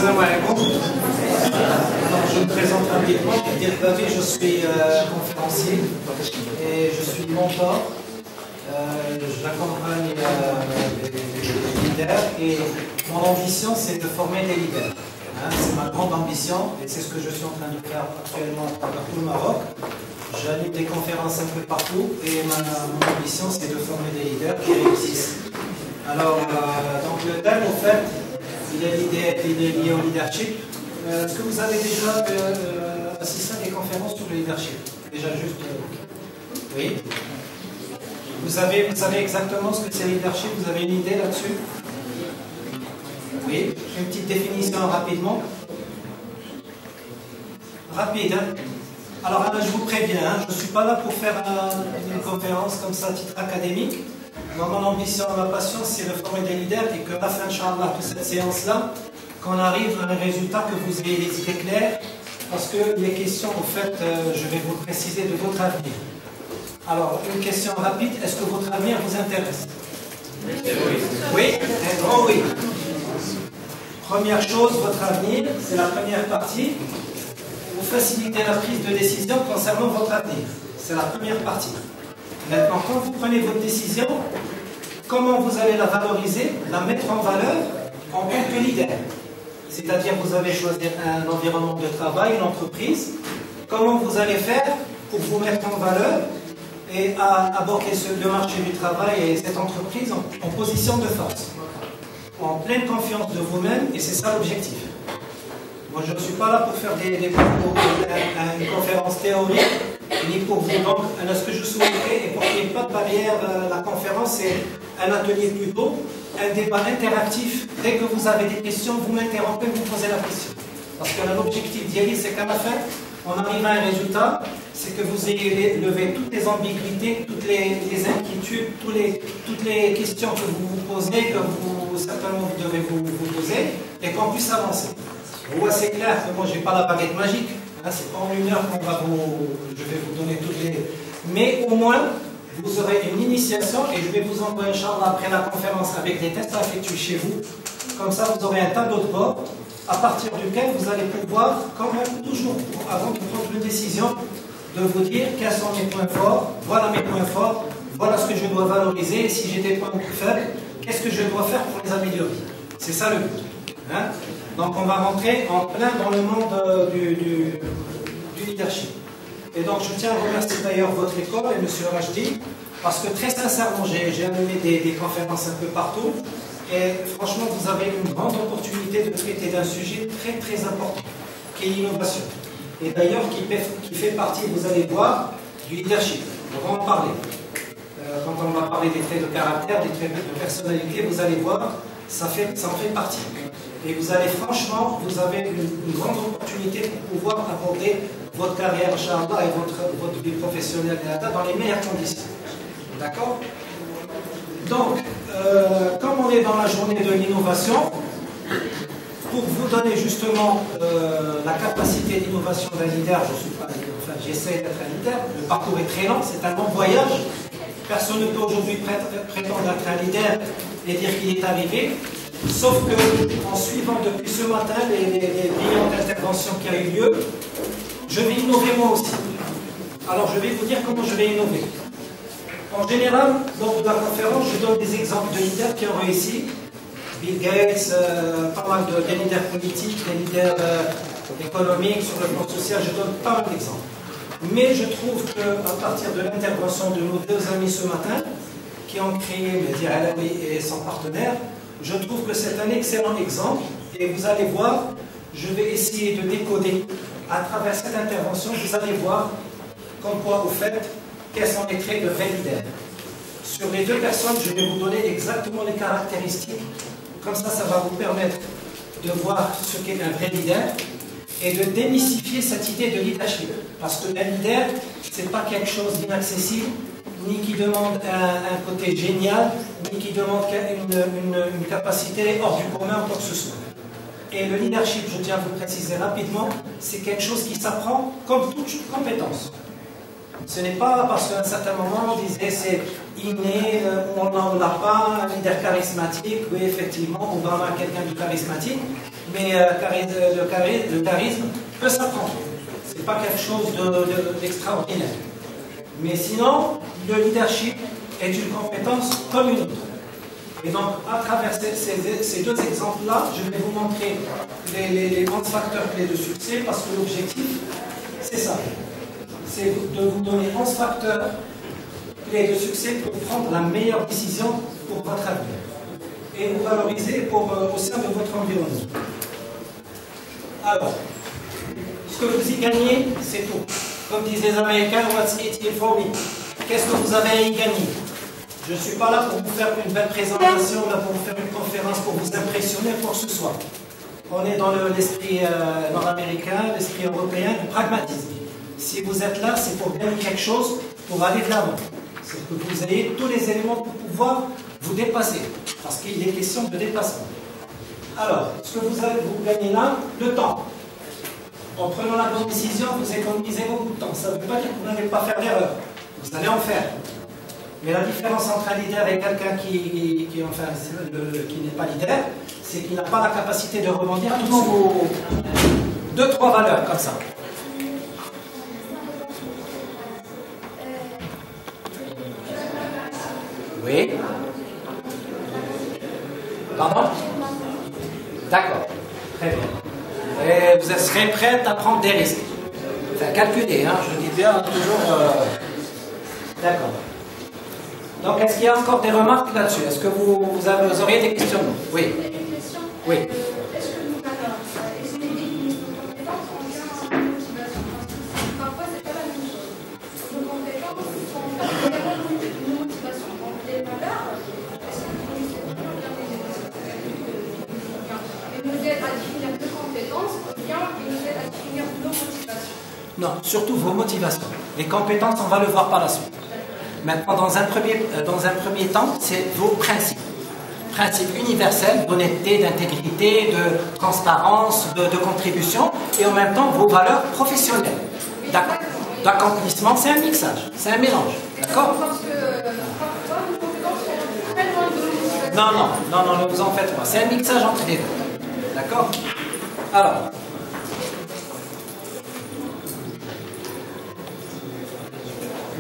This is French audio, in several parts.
Salam alaikum. Je me présente rapidement. Je suis conférencier et je suis mentor. J'accompagne les leaders et mon ambition c'est de former des leaders. C'est ma grande ambition et c'est ce que je suis en train de faire actuellement à travers tout le Maroc. J'anime des conférences un peu partout et mon ambition c'est de former des leaders qui réussissent. Alors, donc le thème au fait, il est lié au leadership. Est-ce que vous avez déjà assisté à des conférences sur le leadership? Déjà juste... oui. Vous savez exactement ce que c'est le leadership? Vous avez une idée là-dessus? Oui. Une petite définition rapidement. Rapide, hein? Alors je vous préviens, hein, je ne suis pas là pour faire une conférence comme ça à titre académique. Moi, mon ambition, ma passion, c'est de former des leaders et que, à la fin, Inch'Allah, de cette séance-là, qu'on arrive à un résultat que vous ayez les idées claires, parce que les questions, au fait, je vais vous préciser de votre avenir. Alors, une question rapide, est-ce que votre avenir vous intéresse? Oui. Oui? Un grand oui. Première chose, votre avenir, c'est la première partie. Vous facilitez la prise de décision concernant votre avenir. C'est la première partie. Maintenant, quand vous prenez votre décision, comment vous allez la valoriser, la mettre en valeur en tant que leader? C'est-à-dire, vous avez choisi un environnement de travail, une entreprise. Comment vous allez faire pour vous mettre en valeur et aborder le marché du travail et cette entreprise en position de force, en pleine confiance de vous-même, et c'est ça l'objectif. Moi, je ne suis pas là pour faire une conférence théorique, ni pour vous. Donc, ce que je souhaiterais, et pour qu'il n'y ait pas de barrière, la conférence, c'est un atelier plutôt, un débat interactif. Dès que vous avez des questions, vous m'interrompez, vous posez la question. Parce que l'objectif d'y c'est qu'à la fin, on arrive à un résultat, c'est que vous ayez levé toutes les ambiguïtés, toutes les inquiétudes, toutes les questions que vous vous posez, que certainement vous devez vous poser, et qu'on puisse avancer. C'est clair que moi, je n'ai pas la baguette magique. C'est pas en une heure je vais vous donner toutes les... Mais au moins, vous aurez une initiation et je vais vous envoyer, Inch'Allah, après la conférence avec des tests à effectuer chez vous. Comme ça, vous aurez un tableau de bord à partir duquel vous allez pouvoir, quand même, toujours, avant de prendre une décision, de vous dire quels sont mes points forts, voilà mes points forts, voilà ce que je dois valoriser, et si j'ai des points plus faibles, qu'est-ce que je dois faire pour les améliorer? C'est ça le but. Donc on va rentrer en plein dans le monde du leadership. Et donc je tiens à remercier d'ailleurs votre école et M. Rajdi, parce que très sincèrement, j'ai animé des conférences un peu partout, et franchement vous avez une grande opportunité de traiter d'un sujet très très important, qui est l'innovation. Et d'ailleurs qui fait partie, vous allez voir, du leadership. On va en parler. Quand on va parler des traits de caractère, des traits de personnalité, vous allez voir, ça en fait partie. Et vous allez franchement, vous avez une grande opportunité pour pouvoir aborder votre carrière, Inch'Allah, et votre vie professionnelle dans les meilleures conditions. D'accord? Donc, comme on est dans la journée de l'innovation, pour vous donner justement la capacité d'innovation d'un leader, j'essaie d'être un leader, le parcours est très lent, c'est un long voyage. Personne ne peut aujourd'hui prétendre être un leader et dire qu'il est arrivé. Sauf que, en suivant depuis ce matin les brillantes interventions qui ont eu lieu, je vais innover moi aussi. Alors, je vais vous dire comment je vais innover. En général, lors de la conférence, je donne des exemples de leaders qui ont réussi. Bill Gates, pas mal des leaders politiques, des leaders économiques, sur le plan social, je donne pas mal d'exemples. Mais je trouve qu'à partir de l'intervention de nos deux amis ce matin, qui ont créé Mehdi Alaoui et son partenaire, je trouve que c'est un excellent exemple et vous allez voir, je vais essayer de décoder à travers cette intervention, vous allez voir comme quoi vous faites, quels sont les traits de vrais leaders. Sur les deux personnes, je vais vous donner exactement les caractéristiques, comme ça, ça va vous permettre de voir ce qu'est un vrai leader et de démystifier cette idée de leadership. Parce que un leader, ce n'est pas quelque chose d'inaccessible, ni qui demande un côté génial, ni qui demande une capacité hors du commun ou quoi que ce soit. Et le leadership, je tiens à vous préciser rapidement, c'est quelque chose qui s'apprend comme toute compétence. Ce n'est pas parce qu'à un certain moment on disait c'est inné, on n'en a pas, un leader charismatique. Oui, effectivement, Obama est quelqu'un de charismatique, mais le charisme peut s'apprendre. Ce n'est pas quelque chose d'extraordinaire. Mais sinon, le leadership est une compétence comme une autre. Et donc, à travers ces deux exemples-là, je vais vous montrer les 11 facteurs clés de succès, parce que l'objectif, c'est ça. C'est de vous donner 11 facteurs clés de succès pour prendre la meilleure décision pour votre avenir. Et vous valoriser au sein de votre environnement. Alors, ce que vous y gagnez, c'est tout. Comme disent les Américains, what's it in for me? Qu'est-ce que vous avez à y gagner? Je ne suis pas là pour vous faire une belle présentation, là pour vous faire une conférence, pour vous impressionner, quoi que ce soit. On est dans l'esprit nord-américain, l'esprit européen, du pragmatisme. Si vous êtes là, c'est pour gagner quelque chose, pour aller de l'avant. C'est que vous ayez tous les éléments pour pouvoir vous dépasser. Parce qu'il est question de dépassement. Alors, ce que vous gagnez là, le temps. En prenant la bonne décision, vous économisez beaucoup de temps. Ça ne veut pas dire que vous n'allez pas faire d'erreur. Vous allez en faire. Mais la différence entre un leader et quelqu'un qui n'est pas leader, c'est qu'il n'a pas la capacité de rebondir. Tous vos 2-3 valeurs comme ça. Oui. Pardon? D'accord. Très bien. Et vous serez prête à prendre des risques. Enfin, calculer, hein, je dis bien toujours. D'accord. Donc, est-ce qu'il y a encore des remarques là-dessus? Est-ce que vous auriez des questions? Oui. Une question. Oui. Est-ce que nous, est-ce que les définitions de compétences ont bien une motivation? Parfois, c'est pas la même chose. Nos compétences sont vraiment une motivation. Donc, les valeurs, est-ce que vous connaissez toujours bien les nous aident à définir nos compétences ou bien ils nous aident à définir nos motivations? Non, surtout vos motivations. Les compétences, on va le voir par la suite. Maintenant, dans un premier temps, c'est vos principes. Principes universels d'honnêteté, d'intégrité, de transparence, de contribution, et en même temps vos valeurs professionnelles. D'accomplissement, c'est un mixage, c'est un mélange. D'accord? Parce que parfois, nos compétences sont très loin de nos motivations. Non, ne vous en faites pas. C'est un mixage entre les deux. D'accord? Alors.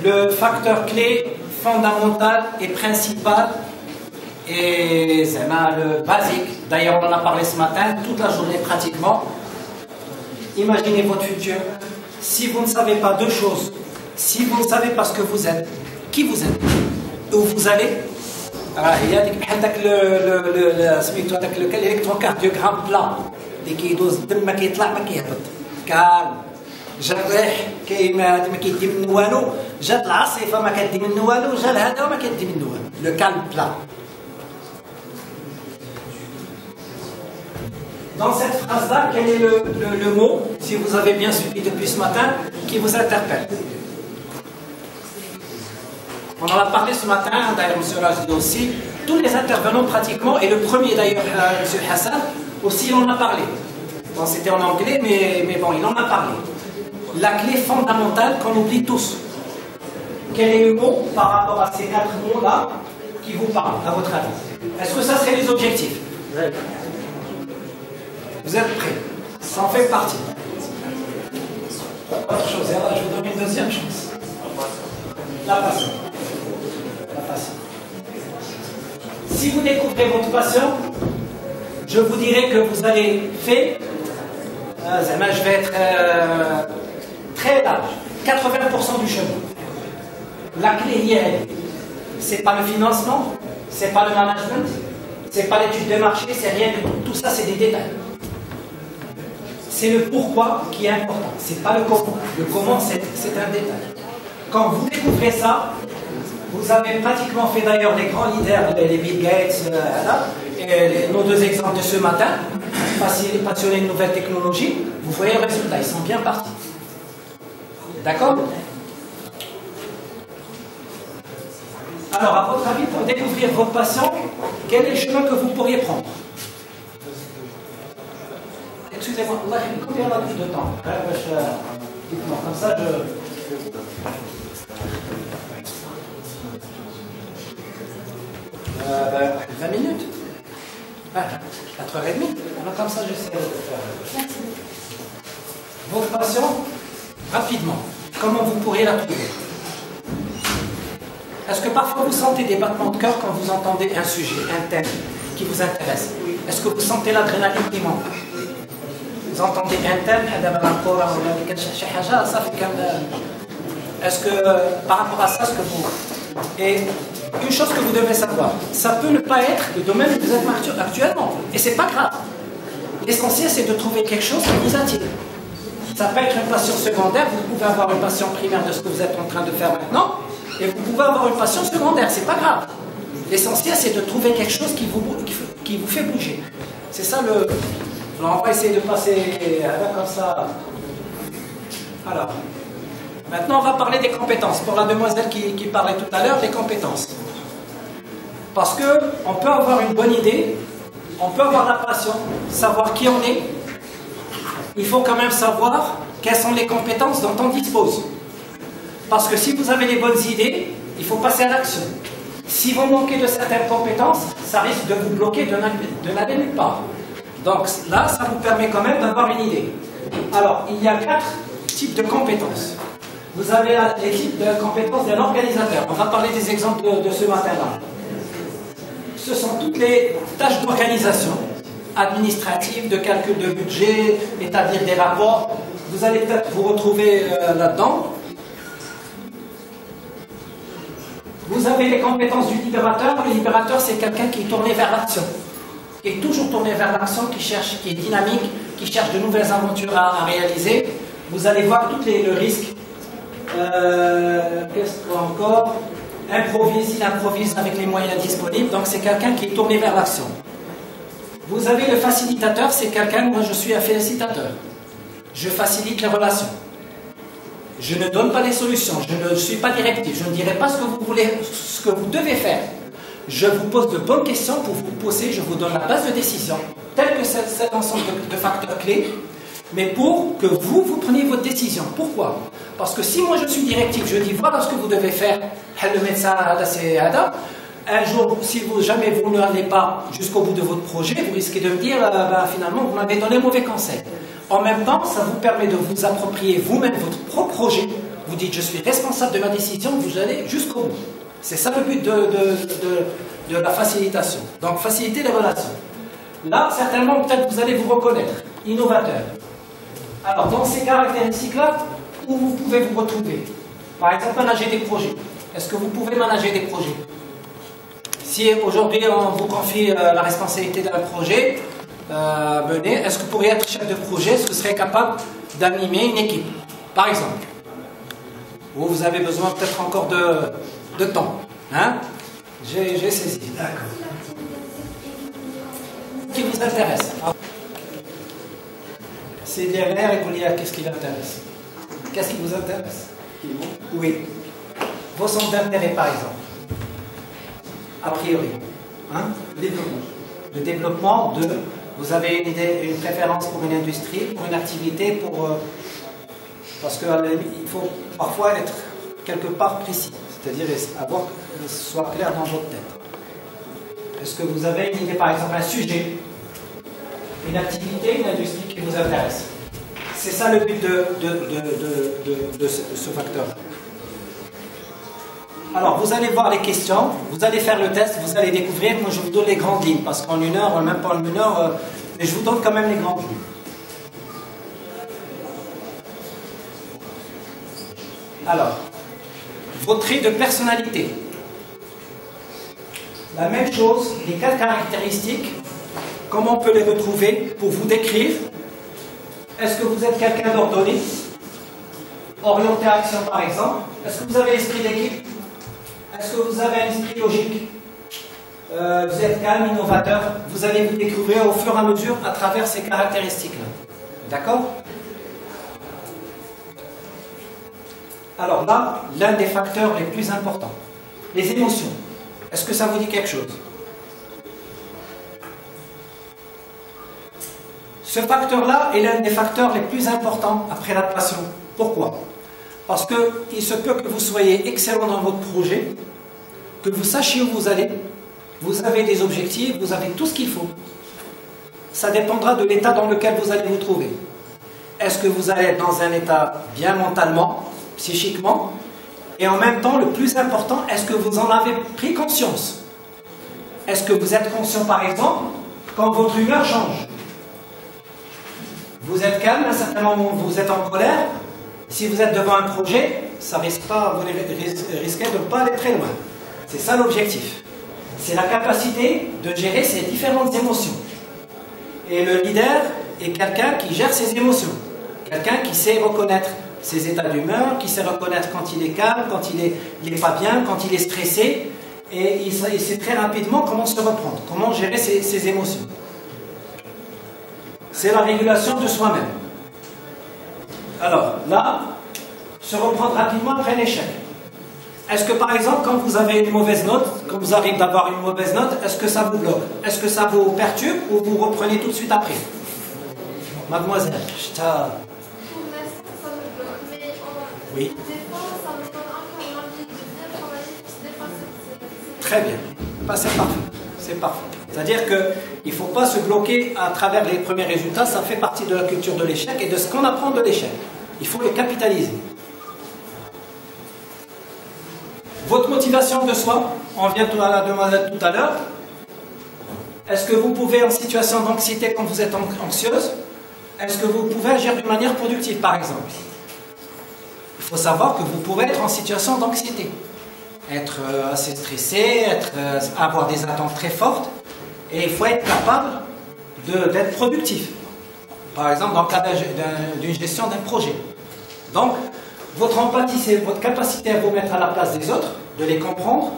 Le facteur clé fondamental et principal et c'est le basique. D'ailleurs, on en a parlé ce matin, toute la journée pratiquement. Imaginez votre futur. Si vous ne savez pas deux choses, si vous ne savez pas ce que vous êtes, qui vous êtes, où vous allez, il y a l'électrocardiogramme plat qui يدوز الدم ما كيطلع ما كيهبط كالم جا الريح ما كيدي منه والو جات العاصفه ما كدي منه والو جا هذا وما كدي منه والو لو كالم بلا. Dans cette phrase-là, quel est le mot, si vous avez bien suivi depuis ce matin, qui vous interpelle? On en a parlé ce matin, d'ailleurs M. Rajid aussi, tous les intervenants pratiquement, et le premier d'ailleurs, M. Hassan, aussi il en a parlé. Bon, c'était en anglais, mais bon, il en a parlé. La clé fondamentale qu'on oublie tous. Quel est le mot par rapport à ces 4 mots-là qui vous parlent, à votre avis? Est-ce que ça serait les objectifs? Vous êtes prêts? Ça en fait partie. Autre chose, alors je vous donne une deuxième chance. La passion. La passion. Si vous découvrez votre passion, je vous dirai que vous allez faire, je vais être très large, 80% du chemin. La clé y est. C'est pas le financement, c'est pas le management, c'est pas l'étude de marché, c'est rien du tout. Tout ça, c'est des détails. C'est le pourquoi qui est important, c'est pas le comment. Le comment, c'est un détail. Quand vous découvrez ça, vous avez pratiquement fait d'ailleurs des grands leaders, les Bill Gates, et nos deux exemples de ce matin, passionnés de nouvelles technologies, vous voyez le résultat, ils sont bien partis. D'accord? Alors, à votre avis, pour découvrir votre passion, quel est le chemin que vous pourriez prendre? Excusez-moi, combien on a plus de temps? Dites-moi, comme ça je... 20 minutes. 4h30. Alors comme ça, j'essaie de faire. Votre passion, rapidement, comment vous pourriez la trouver? Est-ce que parfois vous sentez des battements de cœur quand vous entendez un sujet, un thème qui vous intéresse? Est-ce que vous sentez l'adrénaline qui monte? Vous entendez un thème, est-ce que par rapport à ça, ce que vous... Et une chose que vous devez savoir, ça peut ne pas être le domaine où vous êtes actuellement. Et c'est pas grave. L'essentiel, c'est de trouver quelque chose qui vous attire. Ça peut être une passion secondaire, vous pouvez avoir une passion primaire de ce que vous êtes en train de faire maintenant, et vous pouvez avoir une passion secondaire, c'est pas grave. L'essentiel, c'est de trouver quelque chose qui vous fait bouger. C'est ça le... Alors, on va essayer de passer comme ça. Alors, maintenant, on va parler des compétences. Pour la demoiselle qui parlait tout à l'heure, des compétences. Parce qu'on peut avoir une bonne idée, on peut avoir la passion, savoir qui on est. Il faut quand même savoir quelles sont les compétences dont on dispose. Parce que si vous avez les bonnes idées, il faut passer à l'action. Si vous manquez de certaines compétences, ça risque de vous bloquer de n'aller nulle part. Donc là, ça vous permet quand même d'avoir une idée. Alors, il y a 4 types de compétences. Vous avez les types de compétences de l'organisateur. On va parler des exemples de ce matin-là. Ce sont toutes les tâches d'organisation, administratives, de calcul de budget, établir des rapports. Vous allez peut-être vous retrouver là-dedans. Vous avez les compétences du libérateur. Le libérateur, c'est quelqu'un qui est tourné vers l'action, qui est toujours tourné vers l'action, qui est dynamique, qui cherche de nouvelles aventures à réaliser. Vous allez voir tout le risque. Qu'est-ce encore? Il improvise avec les moyens disponibles, donc c'est quelqu'un qui est tourné vers l'action. Vous avez le facilitateur, c'est quelqu'un, moi je suis un félicitateur. Je facilite les relations. Je ne donne pas les solutions, je ne suis pas directif, je ne dirai pas ce que vous voulez, ce que vous devez faire. Je vous pose de bonnes questions pour vous poser, je vous donne la base de décision, tel que cet ensemble de facteurs clés, mais pour que vous preniez votre décision. Pourquoi? Parce que si moi je suis directif, je dis voilà ce que vous devez faire, le médecin, un jour, si jamais vous n'allez pas jusqu'au bout de votre projet, vous risquez de me dire finalement vous m'avez donné mauvais conseil. En même temps, ça vous permet de vous approprier vous-même votre propre projet. Vous dites je suis responsable de ma décision, vous allez jusqu'au bout. C'est ça le but de la facilitation. Donc faciliter les relations. Là, certainement, peut-être vous allez vous reconnaître. Innovateur. Alors, dans ces caractéristiques-là, où vous pouvez vous retrouver? Par exemple, manager des projets. Est-ce que vous pouvez manager des projets? Si aujourd'hui on vous confie la responsabilité d'un projet mené, est-ce que vous pourriez être chef de projet? Est-ce que vous serez capable d'animer une équipe? Par exemple. Ou vous avez besoin peut-être encore de temps. Hein? J'ai saisi. D'accord. Qui vous intéresse? C'est derrière et vous dire qu'est-ce qui l'intéresse. Qu'est-ce qui vous intéresse? Oui. Vos centres d'intérêt, par exemple. A priori. Hein? Le développement. Le développement de... Vous avez une idée, une préférence pour une industrie, pour une activité, parce qu'il faut parfois être quelque part précis. C'est-à-dire avoir que ce soit clair dans votre tête. Est-ce que vous avez une idée, par exemple, un sujet, une activité, une industrie qui vous intéresse? C'est ça le but de ce facteur. Alors, vous allez voir les questions, vous allez faire le test, vous allez découvrir. Moi, je vous donne les grandes lignes, parce qu'en une heure, même pas en une heure, mais je vous donne quand même les grandes lignes. Alors, vos traits de personnalité. La même chose, les 4 caractéristiques, comment on peut les retrouver pour vous décrire? Est-ce que vous êtes quelqu'un d'ordonné? Orienté à action, par exemple. Est-ce que vous avez l'esprit d'équipe? Est-ce que vous avez un esprit logique? Vous êtes calme, innovateur? Vous allez vous découvrir au fur et à mesure à travers ces caractéristiques-là. D'accord? Alors là, l'un des facteurs les plus importants, les émotions. Est-ce que ça vous dit quelque chose? Ce facteur-là est l'un des facteurs les plus importants après la passion. Pourquoi? Parce qu'il se peut que vous soyez excellent dans votre projet, que vous sachiez où vous allez, vous avez des objectifs, vous avez tout ce qu'il faut. Ça dépendra de l'état dans lequel vous allez vous trouver. Est-ce que vous allez être dans un état bien mentalement, psychiquement, et en même temps, le plus important, est-ce que vous en avez pris conscience? Est-ce que vous êtes conscient, par exemple, quand votre humeur change? Vous êtes calme, à un certain moment, vous êtes en colère. Si vous êtes devant un projet, ça risque pas, vous risquez de ne pas aller très loin. C'est ça l'objectif. C'est la capacité de gérer ces différentes émotions. Et le leader est quelqu'un qui gère ses émotions. Quelqu'un qui sait reconnaître ses états d'humeur, qui sait reconnaître quand il est calme, quand il n'est pas bien, quand il est stressé. Et il sait très rapidement comment se reprendre, comment gérer ses émotions. C'est la régulation de soi-même. Alors, là, se reprendre rapidement après un échec. Est-ce que, par exemple, quand vous avez une mauvaise note, quand vous arrivez d'avoir une mauvaise note, est-ce que ça vous bloque? Est-ce que ça vous perturbe ou vous reprenez tout de suite après? Mademoiselle, Pour l'instant, ça me bloque, mais oui. des fois, ça me donne encore l'envie de bien travailler. Des fois, c'est Très bien. Bah, c'est parfait. C'est parfait. C'est-à-dire qu'il ne faut pas se bloquer à travers les premiers résultats. Ça fait partie de la culture de l'échec et de ce qu'on apprend de l'échec. Il faut le capitaliser. Votre motivation de soi, on vient à la demander tout à l'heure. Est-ce que vous pouvez, en situation d'anxiété, quand vous êtes anxieuse, est-ce que vous pouvez agir d'une manière productive, par exemple? Il faut savoir que vous pouvez être en situation d'anxiété. Être assez stressé, avoir des attentes très fortes. Et il faut être capable d'être productif. Par exemple, dans le cas d'une gestion d'un projet. Donc, votre empathie, c'est votre capacité à vous mettre à la place des autres, de les comprendre.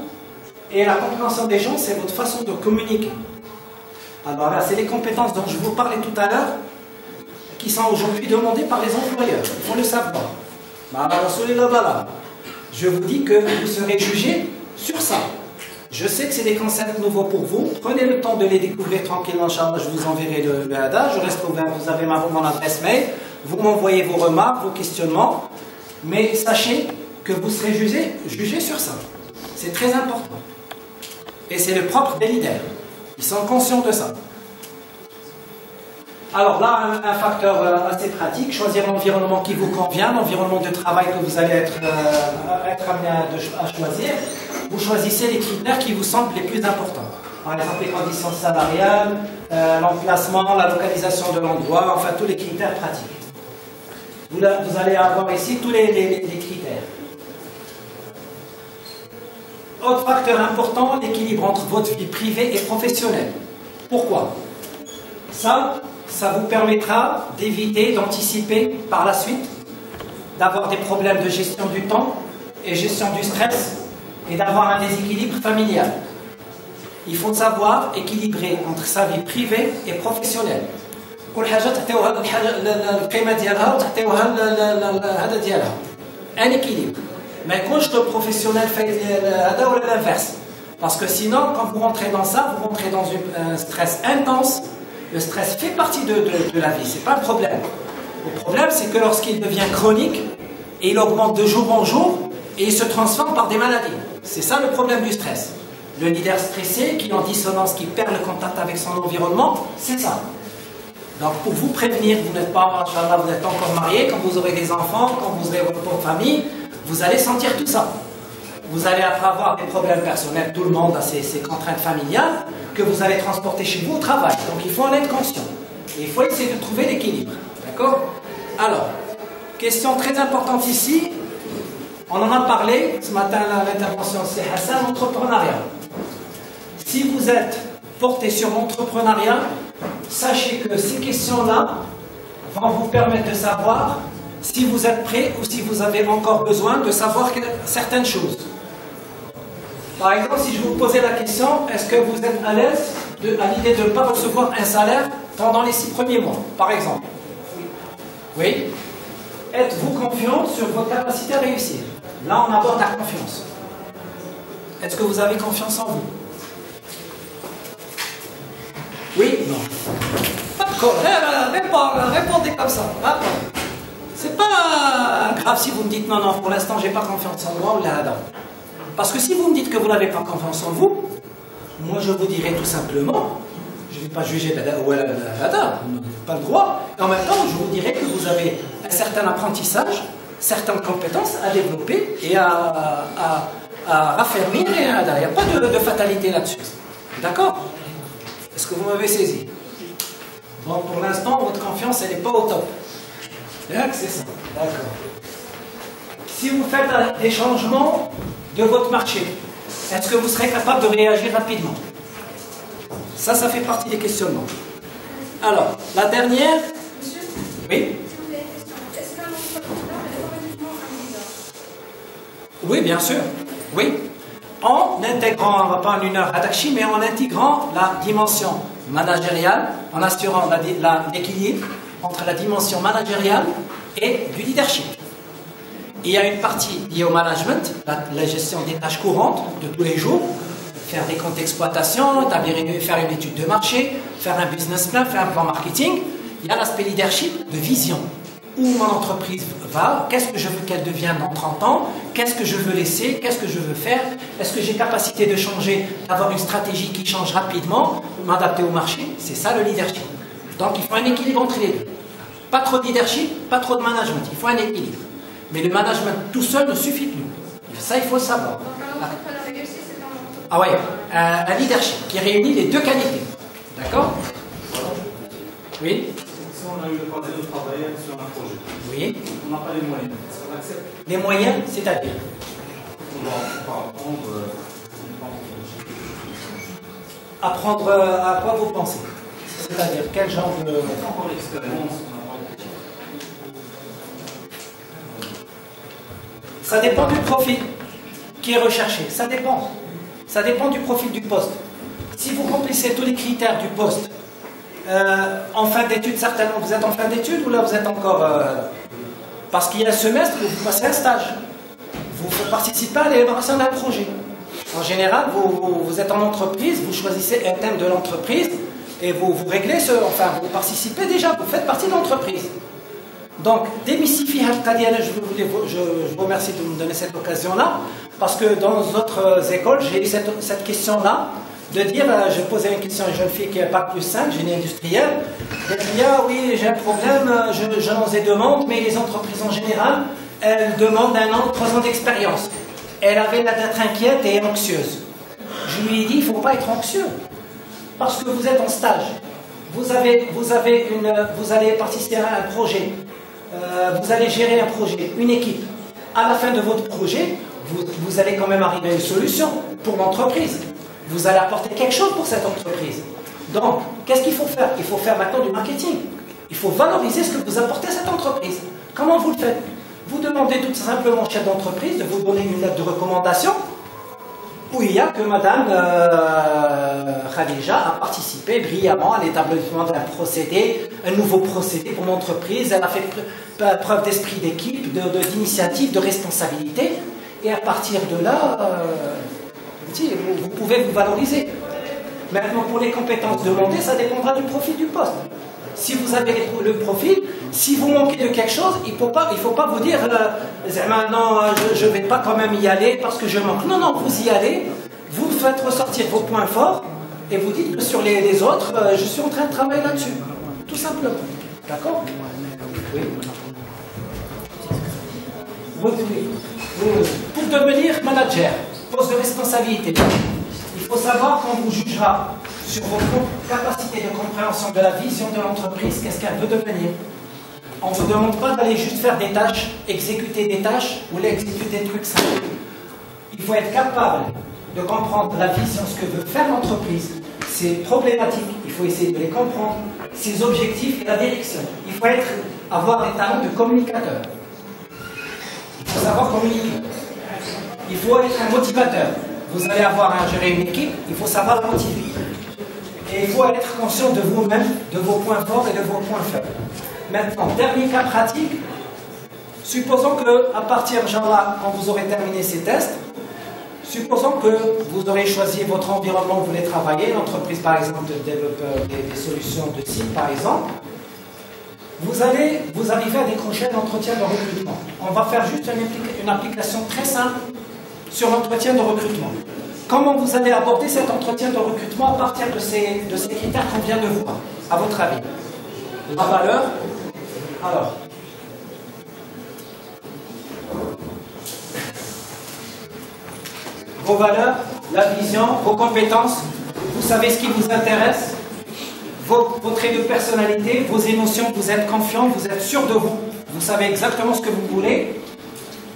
Et la compréhension des gens, c'est votre façon de communiquer. Alors là, c'est les compétences dont je vous parlais tout à l'heure, qui sont aujourd'hui demandées par les employeurs. Il faut le savoir. Je vous dis que vous serez jugé sur ça. Je sais que c'est des concepts nouveaux pour vous. Prenez le temps de les découvrir tranquillement, Inch'Allah. Je vous enverrai le hada. Je reste ouvert. Vous avez mon adresse mail. Vous m'envoyez vos remarques, vos questionnements. Mais sachez que vous serez jugé sur ça. C'est très important. Et c'est le propre des leaders. Ils sont conscients de ça. Alors là, un facteur assez pratique, choisir l'environnement qui vous convient, l'environnement de travail que vous allez être amené à choisir. Vous choisissez les critères qui vous semblent les plus importants. Par exemple, les conditions salariales, l'emplacement, la localisation de l'endroit, enfin tous les critères pratiques. Vous allez avoir ici tous les critères. Autre facteur important, l'équilibre entre votre vie privée et professionnelle. Pourquoi? Ça vous permettra d'éviter, d'anticiper par la suite, d'avoir des problèmes de gestion du temps et gestion du stress et d'avoir un déséquilibre familial. Il faut savoir équilibrer entre sa vie privée et professionnelle. Un équilibre. Mais quand je suis professionnel, l'inverse. Parce que sinon, quand vous rentrez dans ça, vous rentrez dans un stress intense. Le stress fait partie de la vie, c'est pas un problème. Le problème, c'est que lorsqu'il devient chronique, et il augmente de jour en jour, et il se transforme par des maladies. C'est ça le problème du stress. Le leader stressé, qui est en dissonance, qui perd le contact avec son environnement, c'est ça. Donc pour vous prévenir, vous n'êtes pas, Inch'Allah, vous n'êtes pas encore marié, quand vous aurez des enfants, quand vous aurez votre famille, vous allez sentir tout ça. Vous allez après avoir des problèmes personnels, tout le monde a ses contraintes familiales, que vous allez transporter chez vous au travail. Donc il faut en être conscient. Et il faut essayer de trouver l'équilibre. D'accord? Alors, question très importante ici. On en a parlé ce matin à l'intervention de Hassan, l'entrepreneuriat. Si vous êtes porté sur l'entrepreneuriat, sachez que ces questions-là vont vous permettre de savoir si vous êtes prêt ou si vous avez encore besoin de savoir certaines choses. Par exemple, si je vous posais la question, est-ce que vous êtes à l'aise à l'idée de ne pas recevoir un salaire pendant les 6 premiers mois, par exemple? Oui. Êtes-vous confiant sur votre capacité à réussir? Là, on aborde la confiance. Est-ce que vous avez confiance en vous? Oui? Non. D'accord. Répondez comme ça. C'est pas grave si vous me dites non, pour l'instant, j'ai pas confiance en moi ou là. Parce que si vous me dites que vous n'avez pas confiance en vous, Moi, je vous dirais tout simplement, je ne vais pas juger pas le droit, et en même temps, je vous dirais que vous avez un certain apprentissage, certaines compétences à développer et à raffermir, et il n'y a pas de fatalité là-dessus. D'accord? Est-ce que vous m'avez saisi? Bon, pour l'instant, votre confiance, elle n'est pas au top. C'est ça. D'accord. Si vous faites des changements de votre marché, est-ce que vous serez capable de réagir rapidement? Ça fait partie des questionnements. Alors, la dernière. Monsieur, Oui. si vous avez une question, est-ce qu'un entrepreneur est automatiquement un leader? Oui, bien sûr. Oui. En intégrant, on ne va pas en une heure à Dakshi, mais en intégrant la dimension managériale, en assurant l'équilibre entre la dimension managériale et du leadership. Il y a une partie liée au management, la gestion des tâches courantes de tous les jours, faire des comptes d'exploitation, faire une étude de marché, faire un business plan, faire un plan marketing. Il y a l'aspect leadership de vision. Où mon entreprise va, qu'est-ce que je veux qu'elle devienne dans 30 ans, qu'est-ce que je veux laisser, qu'est-ce que je veux faire, est-ce que j'ai capacité de changer, d'avoir une stratégie qui change rapidement, m'adapter au marché, c'est ça le leadership. Donc il faut un équilibre entre les deux. Pas trop de leadership, pas trop de management, il faut un équilibre. Mais le management tout seul ne suffit plus. Ça, il faut le savoir. Donc un entrepreneur réussi, c'est un entrepreneur. Ah ouais, un leadership qui réunit les deux qualités. D'accord? Oui? Si on a eu l'occasion de travailler sur un projet, Oui. on n'a pas les moyens, est-ce qu'on accepte? Les moyens, c'est-à-dire? On va apprendre. Apprendre à quoi vous pensez? C'est-à-dire quel genre de... On n'a pas encore l'expérience, on n'a pas l'expérience. Ça dépend du profil qui est recherché. Ça dépend. Ça dépend du profil du poste. Si vous remplissez tous les critères du poste, en fin d'études, certainement, vous êtes en fin d'études ou là vous êtes encore... parce qu'il y a un semestre où vous passez un stage. Vous participez à l'élaboration d'un projet. En général, vous êtes en entreprise, vous choisissez un thème de l'entreprise et vous réglez vous participez déjà, vous faites partie de l'entreprise. Donc, démystifier Al-Qadiana, je vous remercie de me donner cette occasion-là, parce que dans d'autres écoles, j'ai eu cette question-là, de dire, je posais une question à une jeune fille qui est Bac plus 5, génie industriel, elle dit, ah oui, j'ai un problème, j'en ai demande, mais les entreprises en général, elles demandent 1 an, 3 ans d'expérience. Elle avait l'air d'être inquiète et anxieuse. Je lui ai dit, il ne faut pas être anxieux, parce que vous êtes en stage, vous allez participer à un projet, vous allez gérer un projet, une équipe. À la fin de votre projet, vous allez quand même arriver à une solution pour l'entreprise. Vous allez apporter quelque chose pour cette entreprise. Donc, qu'est-ce qu'il faut faire? Il faut faire maintenant du marketing. Il faut valoriser ce que vous apportez à cette entreprise. Comment vous le faites? Vous demandez tout simplement au chef d'entreprise de vous donner une lettre de recommandation où il y a que Madame Khadija a participé brillamment à l'établissement d'un procédé, un nouveau procédé pour l'entreprise. Elle a fait preuve d'esprit d'équipe, d'initiative, de responsabilité. Et à partir de là, vous pouvez vous valoriser. Maintenant, pour les compétences demandées, ça dépendra du profil du poste. Si vous avez le profil, si vous manquez de quelque chose, il ne faut pas vous dire non, je ne vais pas quand même y aller parce que je manque. Non, non, vous y allez, vous faites ressortir vos points forts et vous dites que sur les autres, je suis en train de travailler là-dessus. Tout simplement. D'accord? Oui. Pour devenir manager, poste de responsabilité, il faut savoir qu'on vous jugera sur vos capacités de compréhension de la vision de l'entreprise, qu'est-ce qu'elle veut devenir. On ne vous demande pas d'aller juste faire des tâches, exécuter des tâches ou exécuter des trucs simples. Il faut être capable de comprendre la vision, ce que veut faire l'entreprise, ses problématiques, il faut essayer de les comprendre, ses objectifs et la direction. Il faut avoir des talents de communicateur. Il faut savoir communiquer. Il faut être un motivateur. Vous allez avoir à gérer une équipe, il faut savoir la motiver. Et il faut être conscient de vous-même, de vos points forts et de vos points faibles. Maintenant, dernier cas pratique. Supposons qu'à partir, Inch'Allah, quand vous aurez terminé ces tests, supposons que vous aurez choisi votre environnement où vous voulez travailler, l'entreprise par exemple développe des solutions de site par exemple. Vous arrivez à décrocher un entretien de recrutement. On va faire juste une application très simple sur l'entretien de recrutement. comment vous allez aborder cet entretien de recrutement à partir de ces critères qu'on vient de voir, à votre avis? La valeur, alors, vos valeurs, la vision, vos compétences, vous savez ce qui vous intéresse, vos traits de personnalité, vos émotions, vous êtes confiant, vous êtes sûr de vous, vous savez exactement ce que vous voulez.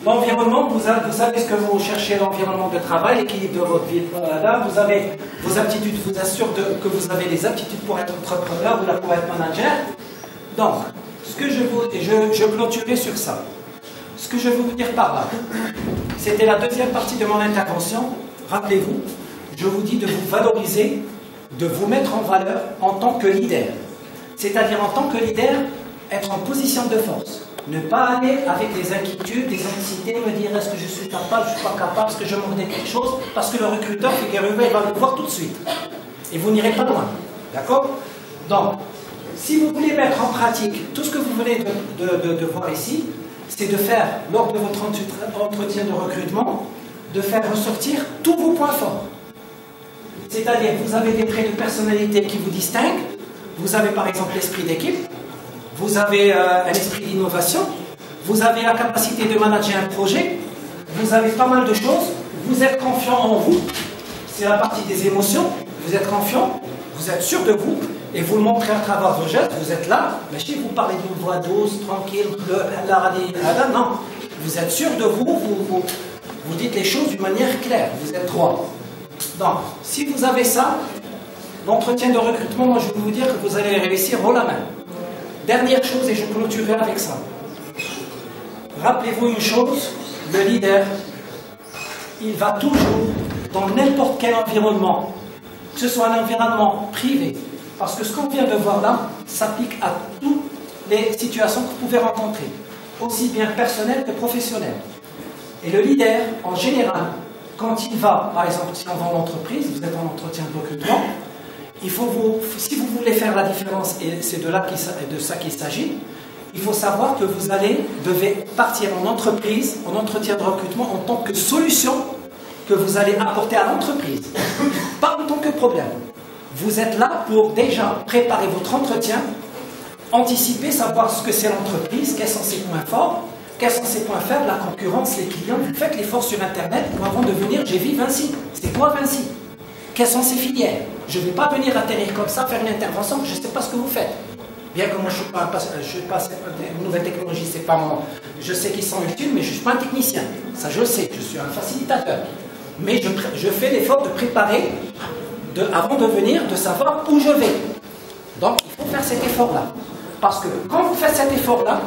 L'environnement, vous savez ce que vous cherchez, l'environnement de travail, l'équilibre de votre vie. Là, vous avez vos aptitudes, vous assure que vous avez les aptitudes pour être entrepreneur ou là pour être manager. Donc, ce que je clôturerai sur ça. Ce que je veux vous dire par là, c'était la deuxième partie de mon intervention. Rappelez-vous, je vous dis de vous valoriser, de vous mettre en valeur en tant que leader. C'est-à-dire en tant que leader, être en position de force. Ne pas aller avec des inquiétudes, des anxiétés, me dire est-ce que je suis capable, je ne suis pas capable, est-ce que je manque de quelque chose, parce que le recruteur, il va le voir tout de suite. Et vous n'irez pas loin. D'accord? Donc, si vous voulez mettre en pratique tout ce que vous venez de voir ici, c'est de faire, lors de votre entretien de recrutement, de faire ressortir tous vos points forts. C'est-à-dire, vous avez des traits de personnalité qui vous distinguent, vous avez par exemple l'esprit d'équipe, vous avez un esprit d'innovation, vous avez la capacité de manager un projet, vous avez pas mal de choses, vous êtes confiant en vous, c'est la partie des émotions, vous êtes confiant, vous êtes sûr de vous, et vous le montrez à travers vos gestes, vous êtes là, mais si vous parlez d'une voix douce, tranquille, non, vous êtes sûr de vous, vous dites les choses d'une manière claire, vous êtes droit. Donc, si vous avez ça, l'entretien de recrutement, moi je vais vous dire que vous allez réussir haut la main. Dernière chose, et je clôturerai avec ça. Rappelez-vous une chose, le leader, il va toujours, dans n'importe quel environnement, que ce soit un environnement privé, parce que ce qu'on vient de voir là, s'applique à toutes les situations que vous pouvez rencontrer, aussi bien personnelles que professionnelles. Et le leader, en général, quand il va, par exemple, si on va en entreprise, vous êtes en entretien de recrutement, il faut si vous voulez faire la différence, et c'est de ça qu'il s'agit, il faut savoir que vous devez partir en entreprise, en entretien de recrutement, en tant que solution que vous allez apporter à l'entreprise, pas en tant que problème. Vous êtes là pour déjà préparer votre entretien, anticiper, savoir ce que c'est l'entreprise, quels sont ses points forts, quels sont ses points faibles, la concurrence, les clients. Vous faites l'effort sur Internet avant de venir, j'ai vu Vinci. C'est quoi Vinci? Quelles sont ses filières? Je ne vais pas venir atterrir comme ça, faire une intervention que je ne sais pas ce que vous faites. Bien que moi je ne suis pas une nouvelle technologie, c'est pas mon... Je sais qu'ils sont utiles, mais je ne suis pas un technicien. Ça je le sais, je suis un facilitateur. Mais je fais l'effort de préparer, avant de venir, de savoir où je vais. Donc il faut faire cet effort-là. Parce que quand vous faites cet effort-là,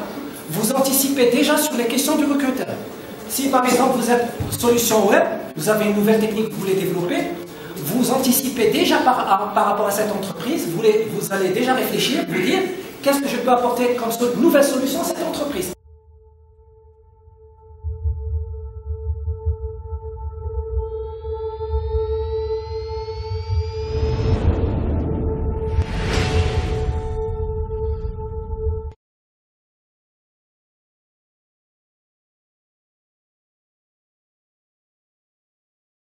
vous anticipez déjà sur les questions du recruteur. Si par exemple vous êtes solution web, vous avez une nouvelle technique que vous voulez développer, vous anticipez déjà par rapport à cette entreprise, vous allez déjà réfléchir, vous dire qu'est-ce que je peux apporter comme nouvelle solution à cette entreprise.